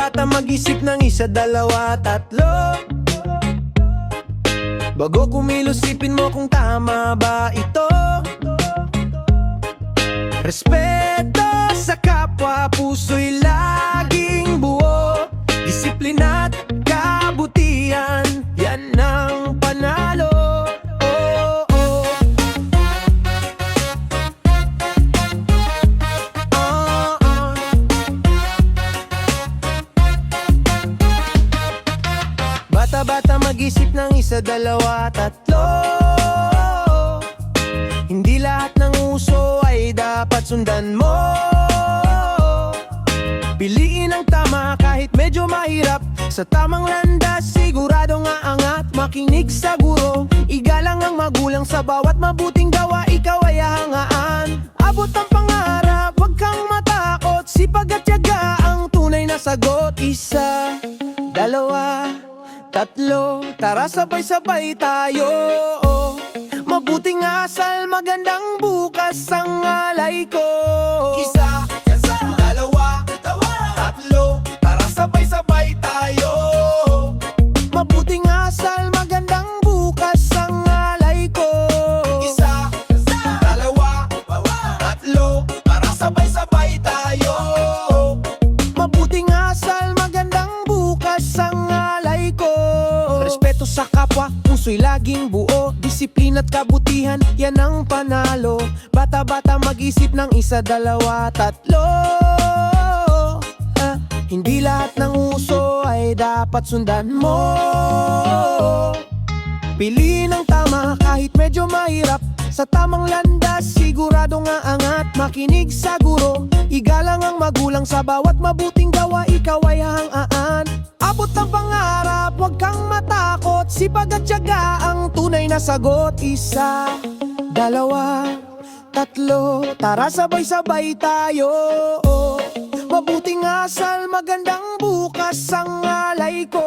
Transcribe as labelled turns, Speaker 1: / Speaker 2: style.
Speaker 1: Bata-bata mag-isip ng isa, dalawa, tatlo. Bago kumilos, isipin mo kung tama ba ito. Respeto sa kapwa, puso'y laging buo. Disiplina't kabutihan, yan ang panalo. Oh, oh. Bata-bata mag-isip ng isa, dalawa, tatlo. Hindi lahat ng uso ay dapat sundan mo. Piliin ang tama kahit medyo mahirap. Sa tamang landas, sigurado nga angat. Makinig sa guro, igalang ang magulang. Sa bawat mabuting gawa, ikaw ay hahangaan. Abot ang pangarap, wag kang matakot. Sipag at tiyaga ang tunay na sagot. Isa, dalawa, tatlo, tara sabay-sabay tayo. Mabuting asal, magandang bukas ang alay ko. Isa, dalawa, tatlo, tara sabay-sabay tayo. Mabuting asal, magandang bukas ang alay ko. Isa, dalawa, tatlo, tara sabay-sabay tayo. Mabuting asal, magandang bukas ang alay ko. Respeto sa kapwa, puso'y laging buo. Disiplina't kabutihan, yan ang panalo. Bata-bata mag-isip ng isa, dalawa, tatlo. Hindi lahat ng uso ay dapat sundan mo. Piliin ang tama kahit medyo mahirap. Sa tamang landas, sigurado nga angat. Makinig sa guro, igalang ang magulang. Sa bawat mabuting gawa, ikaw ay hahangaan. Abot ang pangarap, wag kang matakot. Sipag at tiyaga ang tunay na sagot. Isa, dalawa, tatlo, tara sabay-sabay tayo. Mabuting asal, magandang bukas ang alay ko.